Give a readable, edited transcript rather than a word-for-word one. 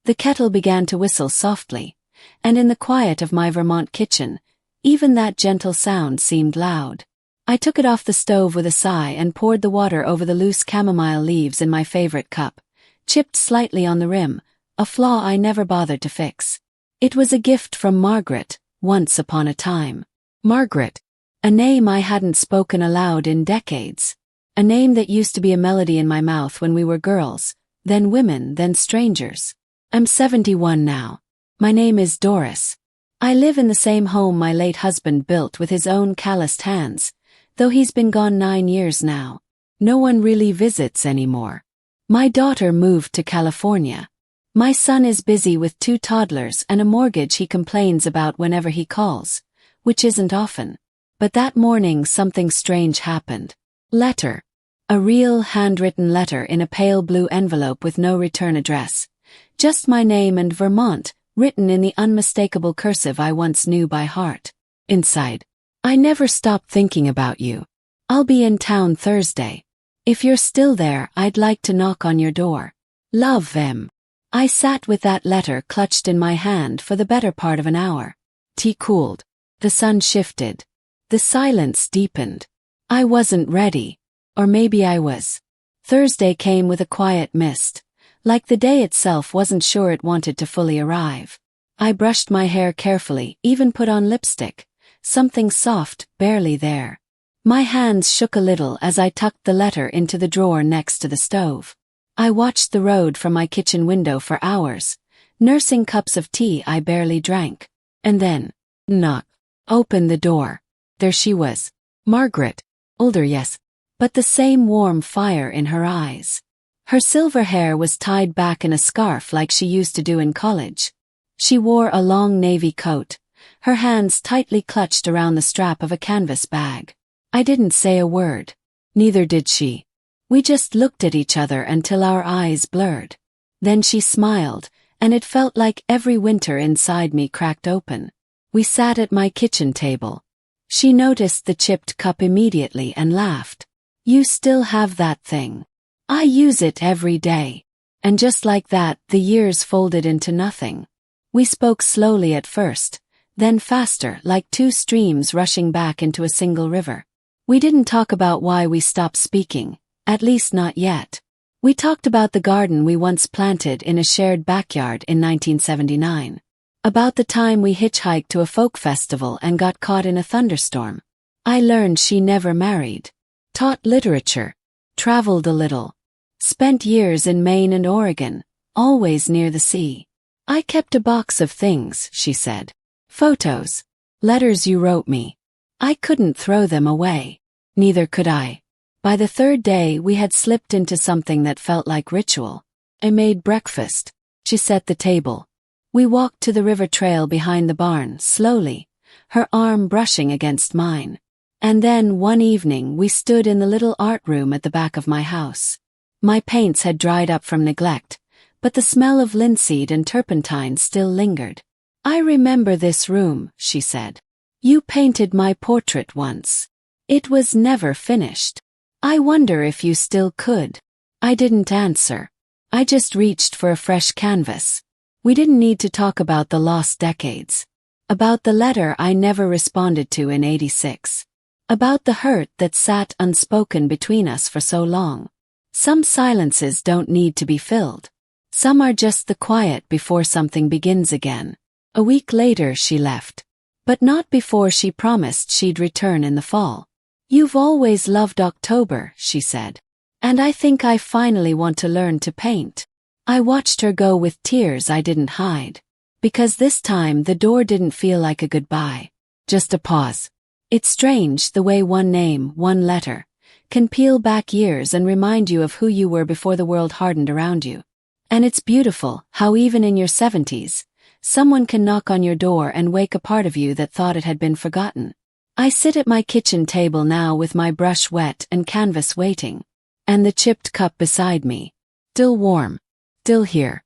The kettle began to whistle softly, and in the quiet of my Vermont kitchen, even that gentle sound seemed loud. I took it off the stove with a sigh and poured the water over the loose chamomile leaves in my favorite cup, chipped slightly on the rim, a flaw I never bothered to fix. It was a gift from Margaret, once upon a time. Margaret. A name I hadn't spoken aloud in decades. A name that used to be a melody in my mouth when we were girls, then women, then strangers. I'm 71 now. My name is Doris. I live in the same home my late husband built with his own calloused hands, though he's been gone 9 years now. No one really visits anymore. My daughter moved to California. My son is busy with 2 toddlers and a mortgage he complains about whenever he calls, which isn't often. But that morning something strange happened. Letter. A real handwritten letter in a pale blue envelope with no return address. Just my name and Vermont, written in the unmistakable cursive I once knew by heart. Inside. I never stopped thinking about you. I'll be in town Thursday. If you're still there, I'd like to knock on your door. Love, Vem. I sat with that letter clutched in my hand for the better part of an hour. Tea cooled. The sun shifted. The silence deepened. I wasn't ready. Or maybe I was. Thursday came with a quiet mist. Like the day itself wasn't sure it wanted to fully arrive. I brushed my hair carefully, even put on lipstick. Something soft, barely there. My hands shook a little as I tucked the letter into the drawer next to the stove. I watched the road from my kitchen window for hours, nursing cups of tea I barely drank. And then, knock. Opened the door. There she was. Margaret. Older, yes, but the same warm fire in her eyes. Her silver hair was tied back in a scarf like she used to do in college. She wore a long navy coat, her hands tightly clutched around the strap of a canvas bag. I didn't say a word. Neither did she. We just looked at each other until our eyes blurred. Then she smiled, and it felt like every winter inside me cracked open. We sat at my kitchen table. She noticed the chipped cup immediately and laughed. You still have that thing. I use it every day. And just like that, the years folded into nothing. We spoke slowly at first, then faster, like 2 streams rushing back into a single river. We didn't talk about why we stopped speaking, at least not yet. We talked about the garden we once planted in a shared backyard in 1979. About the time we hitchhiked to a folk festival and got caught in a thunderstorm. I learned she never married. Taught literature. Traveled a little. Spent years in Maine and Oregon, always near the sea. I kept a box of things, she said. Photos. Letters you wrote me. I couldn't throw them away. Neither could I. By the 3rd day we had slipped into something that felt like ritual. I made breakfast. She set the table. We walked to the river trail behind the barn, slowly, her arm brushing against mine. And then one evening we stood in the little art room at the back of my house. My paints had dried up from neglect, but the smell of linseed and turpentine still lingered. I remember this room, she said. You painted my portrait once. It was never finished. I wonder if you still could. I didn't answer. I just reached for a fresh canvas. We didn't need to talk about the lost decades. About the letter I never responded to in '86. About the hurt that sat unspoken between us for so long. Some silences don't need to be filled. Some are just the quiet before something begins again. A week later she left. But not before she promised she'd return in the fall. You've always loved October, she said. And I think I finally want to learn to paint. I watched her go with tears I didn't hide. Because this time the door didn't feel like a goodbye. Just a pause. It's strange the way one name, one letter, can peel back years and remind you of who you were before the world hardened around you. And it's beautiful how even in your 70s, someone can knock on your door and wake a part of you that thought it had been forgotten. I sit at my kitchen table now with my brush wet and canvas waiting. And the chipped cup beside me. Still warm. Still here.